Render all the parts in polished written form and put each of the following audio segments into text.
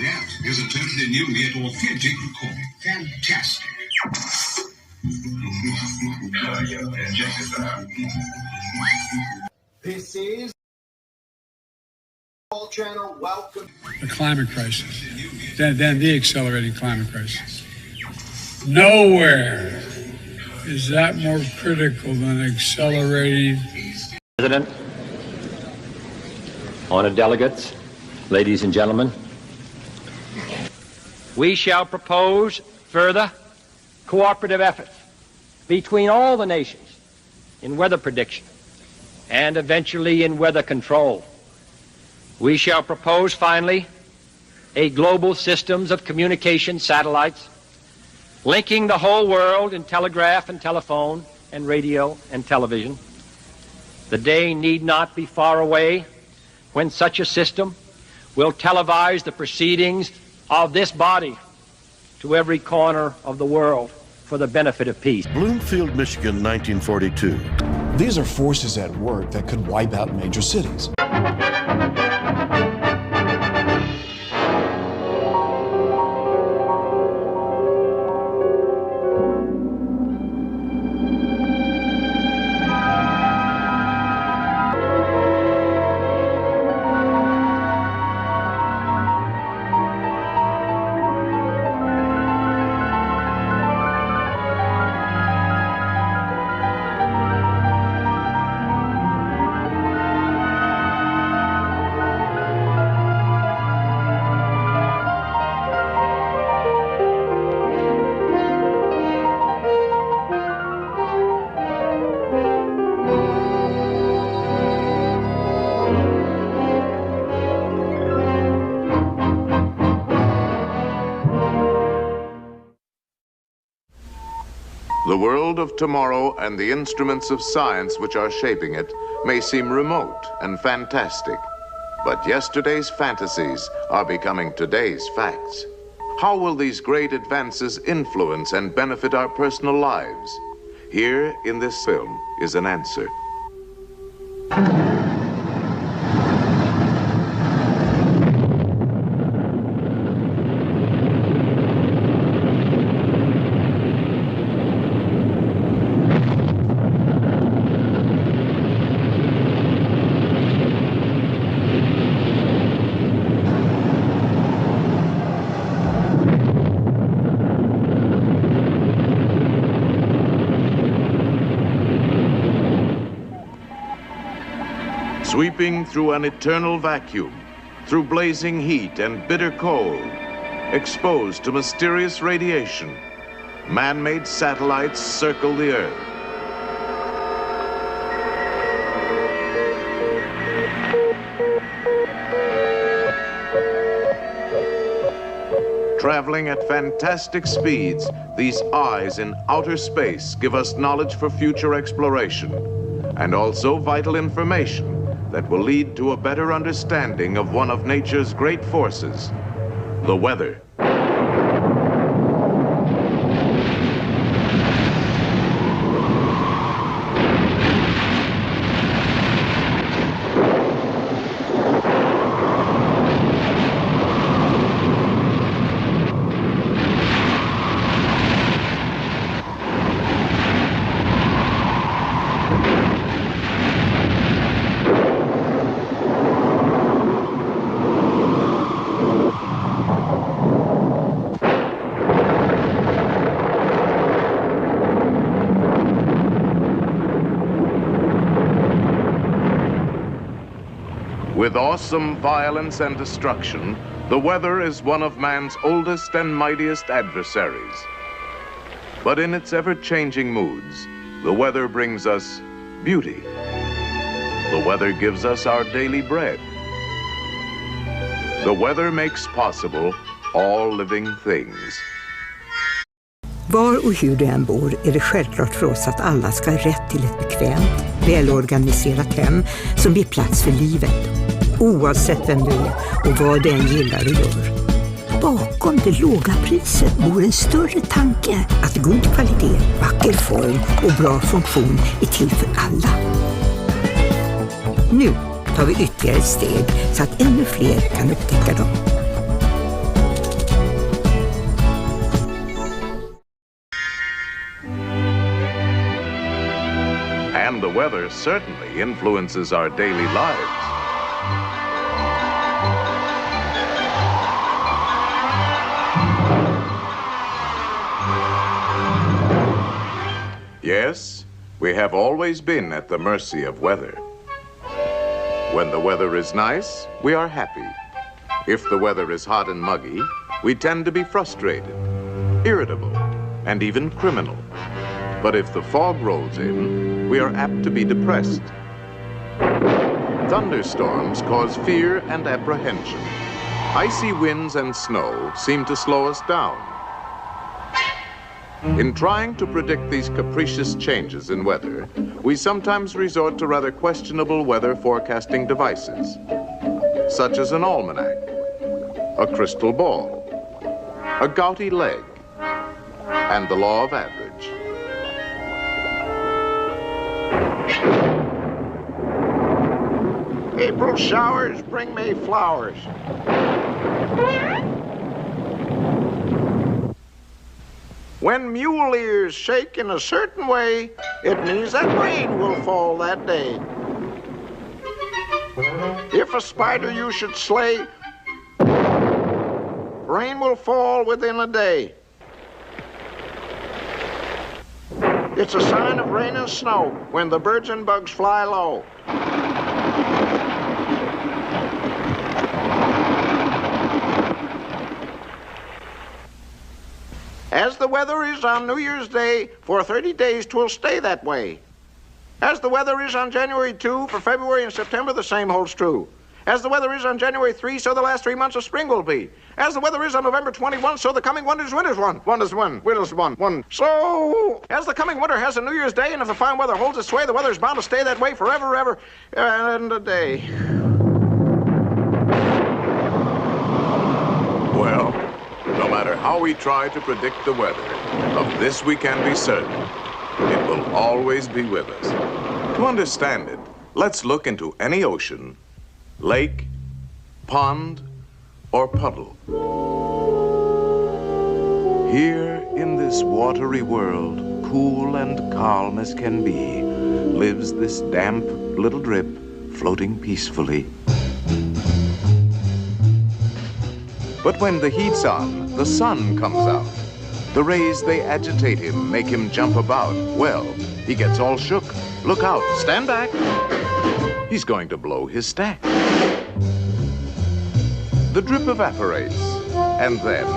That is a totally new yet authentic recording. Fantastic. This is Channel. Welcome. The climate crisis, then the accelerating climate crisis. Nowhere is that more critical than accelerating. President, honored delegates, ladies and gentlemen, we shall propose further cooperative efforts between all the nations in weather prediction and eventually in weather control. We shall propose, finally, a global systems of communication satellites linking the whole world in telegraph and telephone and radio and television. The day need not be far away when such a system will televise the proceedings of this body to every corner of the world for the benefit of peace. Bloomfield, Michigan, 1942. These are forces at work that could wipe out major cities. The world of tomorrow and the instruments of science which are shaping it may seem remote and fantastic, but yesterday's fantasies are becoming today's facts. How will these great advances influence and benefit our personal lives? Here in this film is an answer. Sweeping through an eternal vacuum, through blazing heat and bitter cold, exposed to mysterious radiation, man-made satellites circle the Earth. Traveling at fantastic speeds, these eyes in outer space give us knowledge for future exploration, and also vital information that will lead to a better understanding of one of nature's great forces, the weather. With awesome violence and destruction, the weather is one of man's oldest and mightiest adversaries. But in its ever-changing moods, the weather brings us beauty. The weather gives us our daily bread. The weather makes possible all living things. Var och hur du än bor är det självklart för oss att alla ska ha rätt till ett bekvämt, välorganiserat hem som blir plats för livet. Oavsett vem du är och vad du än gillar och gör. Bakom det låga priset bor en större tanke att god kvalitet, vacker form och bra funktion är till för alla. Nu tar vi ytterligare ett steg så att ännu fler kan upptäcka dem. weather certainly influences our daily lives. Yes, we have always been at the mercy of weather. When the weather is nice, we are happy. If the weather is hot and muggy, we tend to be frustrated, irritable, and even criminal. But if the fog rolls in, we are apt to be depressed. Thunderstorms cause fear and apprehension. Icy winds and snow seem to slow us down. In trying to predict these capricious changes in weather, we sometimes resort to rather questionable weather forecasting devices, such as an almanac, a crystal ball, a gouty leg, and the law of average. April showers bring May flowers. When mule ears shake in a certain way, it means that rain will fall that day. If a spider you should slay, rain will fall within a day. It's a sign of rain and snow when the birds and bugs fly low. As the weather is on New Year's Day, for 30 days 'twill stay that way. As the weather is on January 2, for February and September the same holds true. As the weather is on January 3, so the last 3 months of spring will be. As the weather is on November 21, so the coming winter's one. One is one, winter's one. So, as the coming winter has a New Year's Day, and if the fine weather holds its sway, the weather's bound to stay that way forever, ever, and a day. Well, no matter how we try to predict the weather, of this we can be certain. It will always be with us. To understand it, let's look into any ocean, lake, pond, or puddle. Here in this watery world, cool and calm as can be, lives this damp little drip floating peacefully. But when the heat's on, the sun comes out. The rays, they agitate him, make him jump about. Well, he gets all shook. Look out, stand back. He's going to blow his stack. The drip evaporates, and then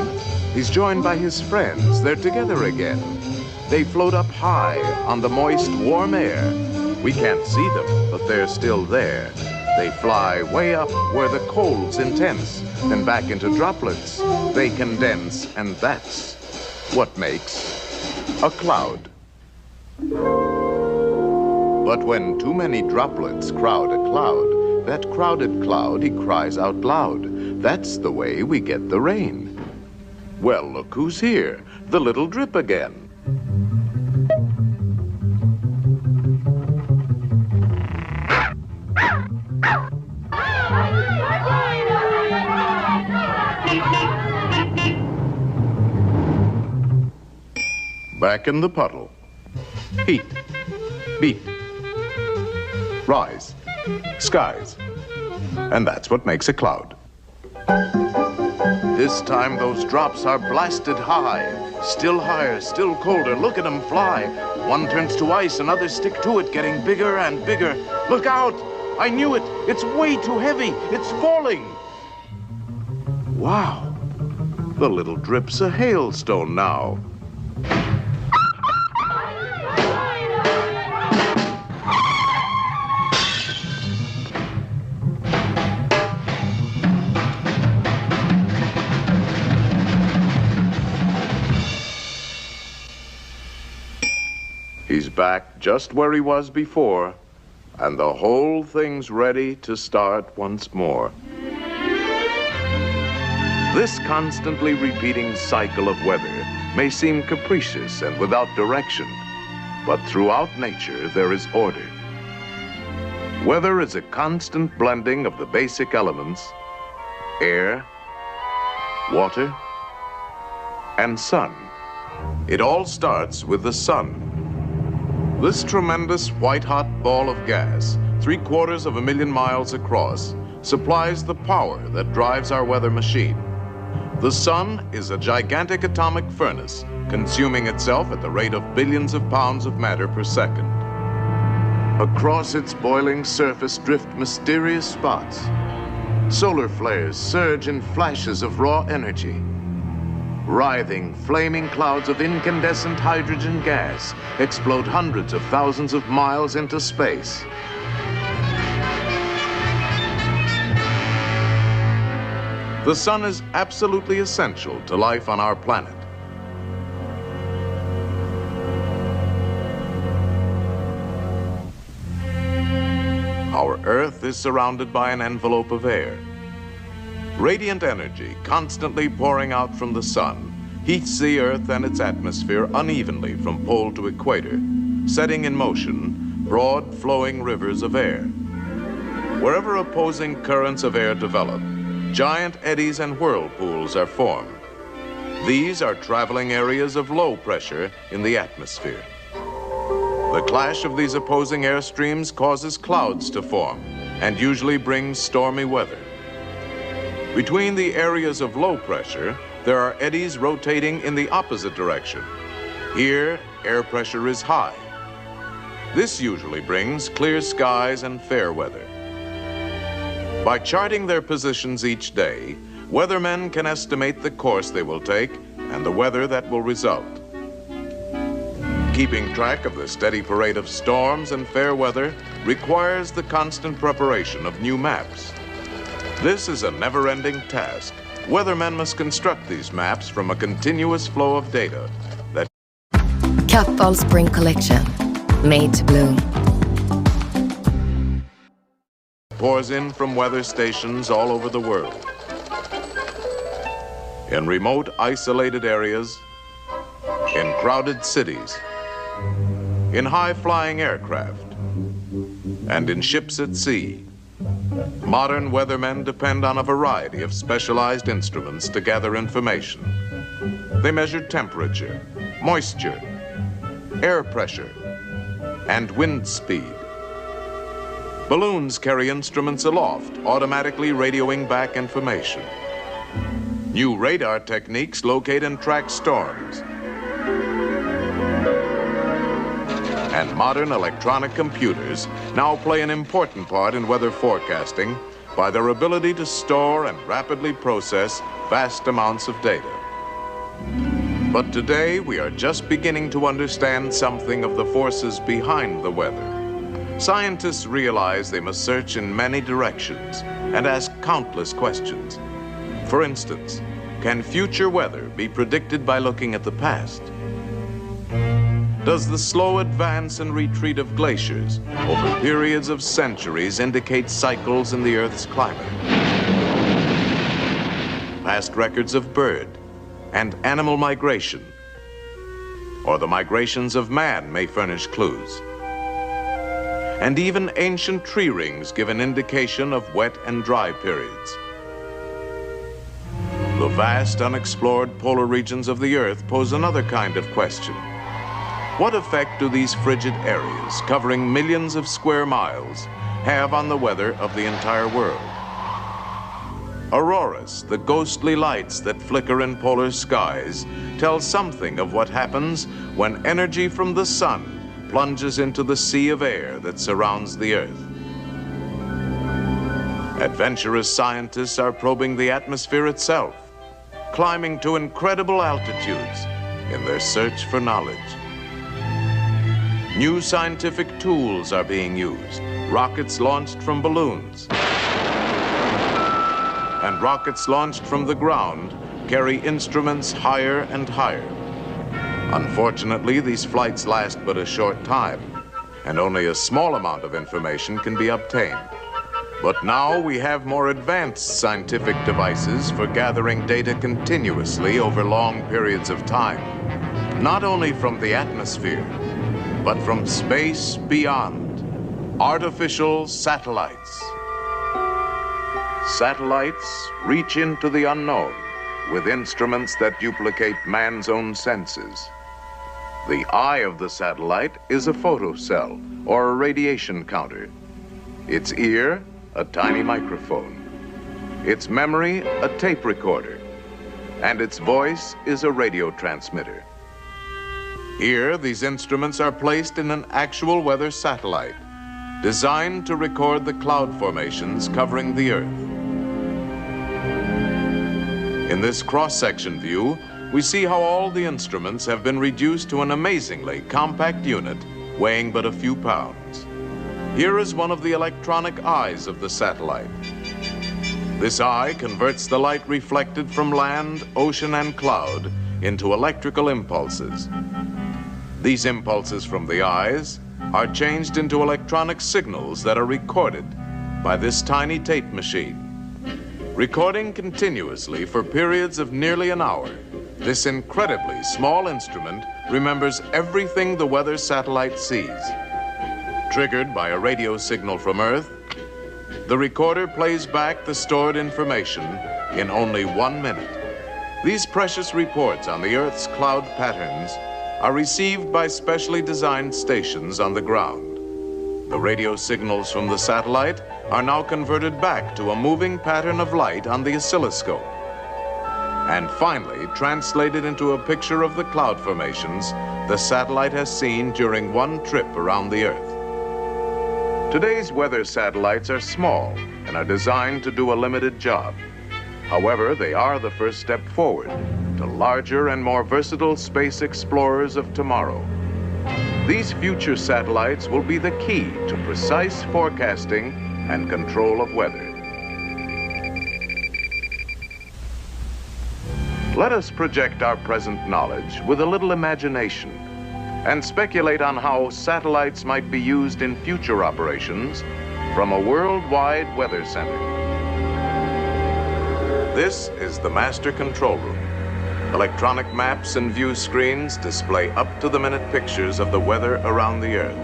he's joined by his friends. They're together again. They float up high on the moist, warm air. We can't see them, but they're still there. They fly way up where the cold's intense, then back into droplets. They condense, and that's what makes a cloud. But when too many droplets crowd a cloud, that crowded cloud, he cries out loud. That's the way we get the rain. Well, look who's here, the little drip again. Back in the puddle. Heat, beat, rise, skies. And that's what makes a cloud. This time those drops are blasted high. Still higher, still colder. Look at them fly. One turns to ice, another stick to it, getting bigger and bigger. Look out! I knew it! It's way too heavy! It's falling! Wow! The little drip's a hailstone now. He's back just where he was before, and the whole thing's ready to start once more. This constantly repeating cycle of weather may seem capricious and without direction, but throughout nature there is order. Weather is a constant blending of the basic elements: air, water, and sun. It all starts with the sun. This tremendous white-hot ball of gas, 750,000 miles across, supplies the power that drives our weather machine. The sun is a gigantic atomic furnace, consuming itself at the rate of billions of pounds of matter per second. Across its boiling surface drift mysterious spots. Solar flares surge in flashes of raw energy. Writhing, flaming clouds of incandescent hydrogen gas explode hundreds of thousands of miles into space. The sun is absolutely essential to life on our planet. Our Earth is surrounded by an envelope of air. Radiant energy, constantly pouring out from the sun, heats the Earth and its atmosphere unevenly from pole to equator, setting in motion broad flowing rivers of air. Wherever opposing currents of air develop, giant eddies and whirlpools are formed. These are traveling areas of low pressure in the atmosphere. The clash of these opposing air streams causes clouds to form and usually brings stormy weather. Between the areas of low pressure, there are eddies rotating in the opposite direction. Here, air pressure is high. This usually brings clear skies and fair weather. By charting their positions each day, weathermen can estimate the course they will take and the weather that will result. Keeping track of the steady parade of storms and fair weather requires the constant preparation of new maps. This is a never-ending task. Weathermen must construct these maps from a continuous flow of data that Kappahl Spring Collection, made to bloom. pours in from weather stations all over the world. In remote, isolated areas, in crowded cities, in high-flying aircraft, and in ships at sea. Modern weathermen depend on a variety of specialized instruments to gather information. They measure temperature, moisture, air pressure, and wind speed. Balloons carry instruments aloft, automatically radioing back information. New radar techniques locate and track storms. And modern electronic computers now play an important part in weather forecasting by their ability to store and rapidly process vast amounts of data. But today, we are just beginning to understand something of the forces behind the weather. Scientists realize they must search in many directions and ask countless questions. For instance, can future weather be predicted by looking at the past? Does the slow advance and retreat of glaciers over periods of centuries indicate cycles in the Earth's climate? Past records of bird and animal migration, or the migrations of man may furnish clues. And even ancient tree rings give an indication of wet and dry periods. The vast unexplored polar regions of the Earth pose another kind of question. What effect do these frigid areas, covering millions of square miles, have on the weather of the entire world? Auroras, the ghostly lights that flicker in polar skies, tell something of what happens when energy from the sun plunges into the sea of air that surrounds the Earth. Adventurous scientists are probing the atmosphere itself, climbing to incredible altitudes in their search for knowledge. New scientific tools are being used, rockets launched from balloons. And rockets launched from the ground carry instruments higher and higher. Unfortunately, these flights last but a short time, and only a small amount of information can be obtained. But now we have more advanced scientific devices for gathering data continuously over long periods of time, not only from the atmosphere, but from space beyond. Artificial satellites. Satellites reach into the unknown with instruments that duplicate man's own senses. The eye of the satellite is a photocell, or a radiation counter. Its ear, a tiny microphone. Its memory, a tape recorder. And its voice is a radio transmitter. Here, these instruments are placed in an actual weather satellite, designed to record the cloud formations covering the Earth. In this cross-section view, we see how all the instruments have been reduced to an amazingly compact unit weighing but a few pounds. Here is one of the electronic eyes of the satellite. This eye converts the light reflected from land, ocean, and cloud into electrical impulses. These impulses from the eyes are changed into electronic signals that are recorded by this tiny tape machine. Recording continuously for periods of nearly an hour, this incredibly small instrument remembers everything the weather satellite sees. Triggered by a radio signal from Earth, the recorder plays back the stored information in only 1 minute. These precious reports on the Earth's cloud patterns are received by specially designed stations on the ground. The radio signals from the satellite are now converted back to a moving pattern of light on the oscilloscope, and finally translated into a picture of the cloud formations the satellite has seen during one trip around the Earth. Today's weather satellites are small and are designed to do a limited job. However, they are the first step forward to larger and more versatile space explorers of tomorrow. These future satellites will be the key to precise forecasting and control of weather. Let us project our present knowledge with a little imagination and speculate on how satellites might be used in future operations from a worldwide weather center. This is the master control room. Electronic maps and view screens display up-to-the-minute pictures of the weather around the Earth.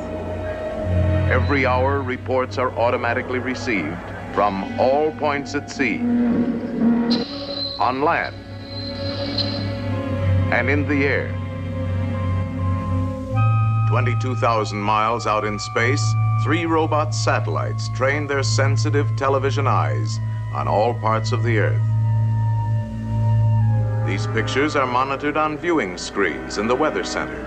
Every hour, reports are automatically received from all points at sea, on land, and in the air. 22,000 miles out in space, 3 robot satellites train their sensitive television eyes on all parts of the Earth. These pictures are monitored on viewing screens in the Weather Center.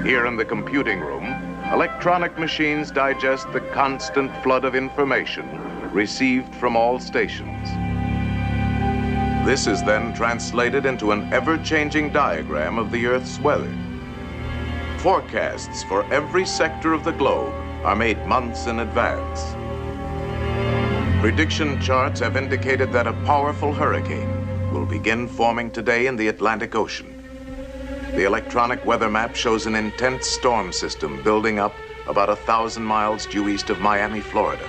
Here in the computing room, electronic machines digest the constant flood of information received from all stations. This is then translated into an ever-changing diagram of the Earth's weather. Forecasts for every sector of the globe are made months in advance. Prediction charts have indicated that a powerful hurricane will begin forming today in the Atlantic Ocean. The electronic weather map shows an intense storm system building up about 1,000 miles due east of Miami, Florida.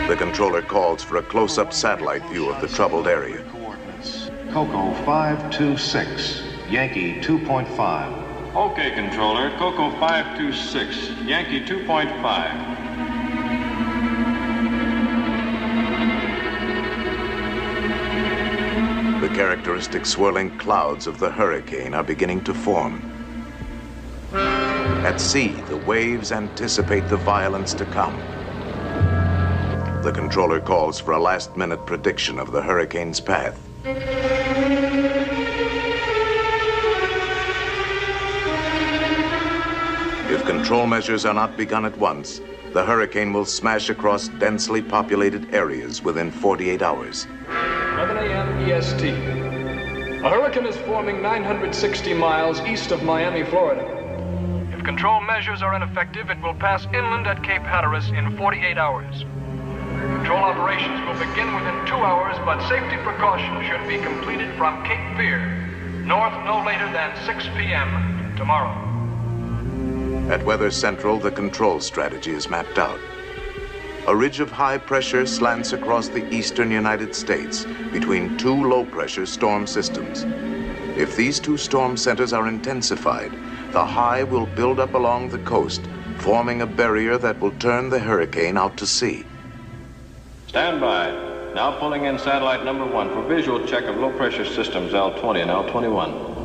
The controller calls for a close-up satellite view of the troubled area. Coordinates. Coco 526, Yankee 2.5. Okay, controller. Coco 526, Yankee 2.5. The characteristic swirling clouds of the hurricane are beginning to form. At sea, the waves anticipate the violence to come. The controller calls for a last-minute prediction of the hurricane's path. If control measures are not begun at once, the hurricane will smash across densely populated areas within 48 hours. 11 a.m. EST. A hurricane is forming 960 miles east of Miami, Florida. If control measures are ineffective, it will pass inland at Cape Hatteras in 48 hours. Control operations will begin within 2 hours, but safety precautions should be completed from Cape Fear, north no later than 6 p.m. tomorrow. At Weather Central, the control strategy is mapped out. A ridge of high pressure slants across the eastern United States between 2 low-pressure storm systems. If these 2 storm centers are intensified, the high will build up along the coast, forming a barrier that will turn the hurricane out to sea. Stand by. Now pulling in satellite number 1 for visual check of low pressure systems L20 and L21.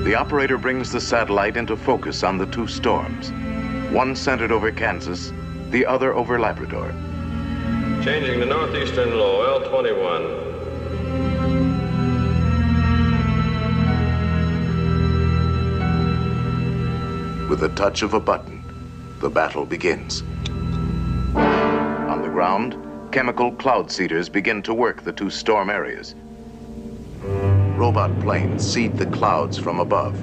The operator brings the satellite into focus on the two storms. One centered over Kansas, the other over Labrador. Changing to northeastern low, L21. With a touch of a button, the battle begins. On the ground, chemical cloud seeders begin to work the two storm areas. Robot planes seed the clouds from above.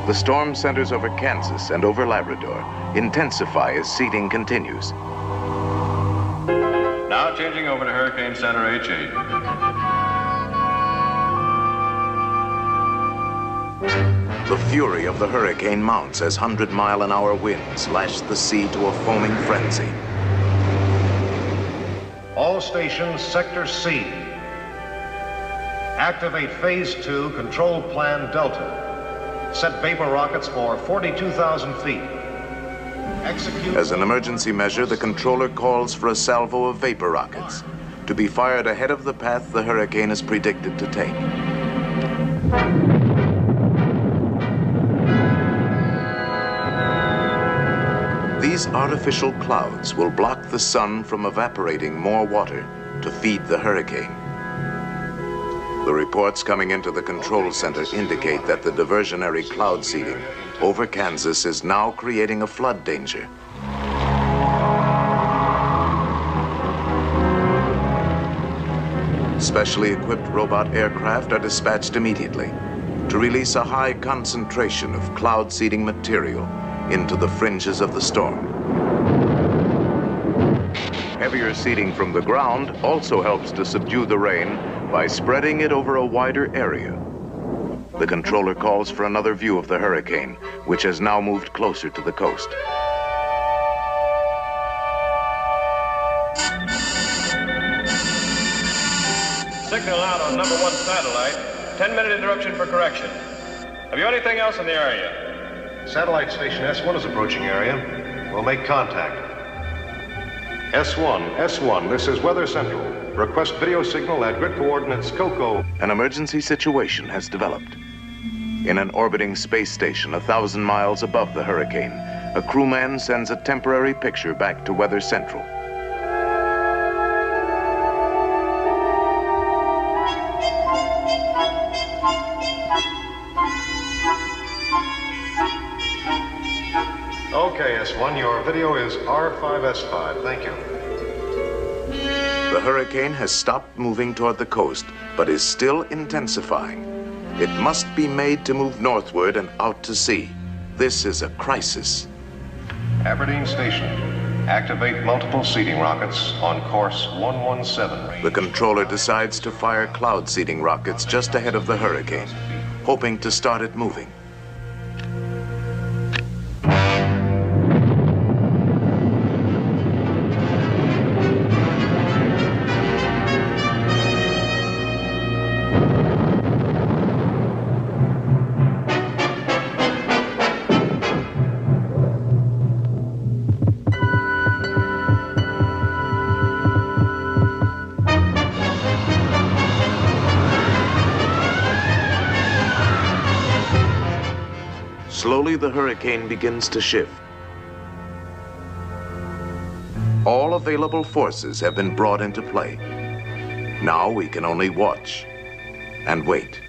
The storm centers over Kansas and over Labrador intensify as seeding continues. Now changing over to Hurricane Center H8. The fury of the hurricane mounts as 100-mile-an-hour winds lash the sea to a foaming frenzy. All stations, Sector C. Activate Phase 2, Control Plan Delta. Set vapor rockets for 42,000 feet. Execute. As an emergency measure, the controller calls for a salvo of vapor rockets to be fired ahead of the path the hurricane is predicted to take. These artificial clouds will block the sun from evaporating more water to feed the hurricane. The reports coming into the control center indicate that the diversionary cloud seeding over Kansas is now creating a flood danger. Specially equipped robot aircraft are dispatched immediately to release a high concentration of cloud seeding material into the fringes of the storm. Heavier seeding from the ground also helps to subdue the rain by spreading it over a wider area. The controller calls for another view of the hurricane, which has now moved closer to the coast. Signal out on number 1 satellite. 10-minute interruption for correction. Have you anything else in the area? Satellite station S1 is approaching area. We'll make contact. S1, this is Weather Central. Request video signal at grid coordinates COCO. An emergency situation has developed. In an orbiting space station 1,000 miles above the hurricane, a crewman sends a temporary picture back to Weather Central. Okay, S1, your video is R5S5. Thank you. The hurricane has stopped moving toward the coast, but is still intensifying. It must be made to move northward and out to sea. This is a crisis. Aberdeen Station, activate multiple seeding rockets on course 117. The controller decides to fire cloud seeding rockets just ahead of the hurricane, hoping to start it moving. Slowly, the hurricane begins to shift. All available forces have been brought into play. Now we can only watch and wait.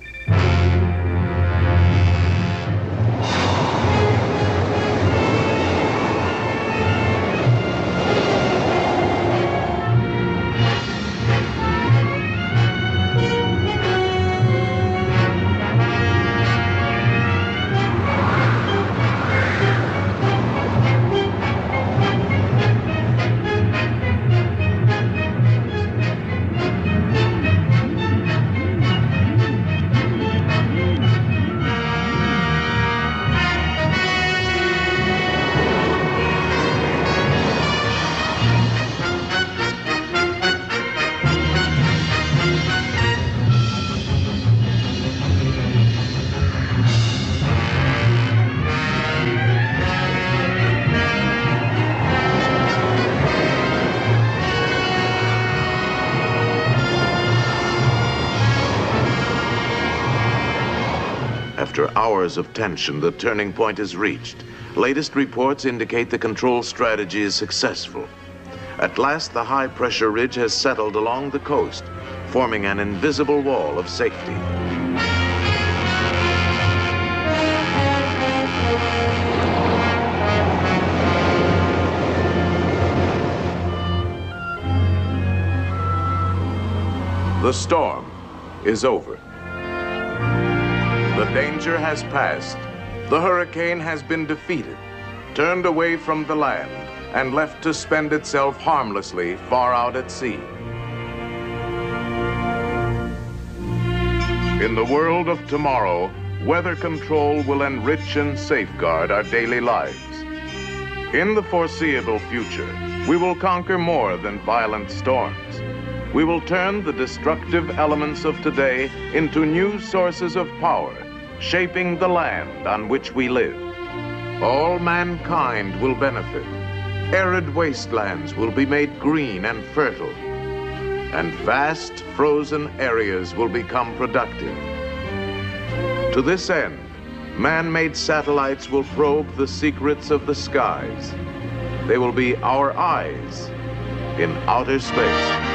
After hours of tension, the turning point is reached. Latest reports indicate the control strategy is successful. At last, the high-pressure ridge has settled along the coast, forming an invisible wall of safety. The storm is over. The danger has passed. The hurricane has been defeated, turned away from the land, and left to spend itself harmlessly far out at sea. In the world of tomorrow, weather control will enrich and safeguard our daily lives. In the foreseeable future, we will conquer more than violent storms. We will turn the destructive elements of today into new sources of power, shaping the land on which we live. All mankind will benefit. Arid wastelands will be made green and fertile, and vast frozen areas will become productive. To this end, man-made satellites will probe the secrets of the skies. They will be our eyes in outer space.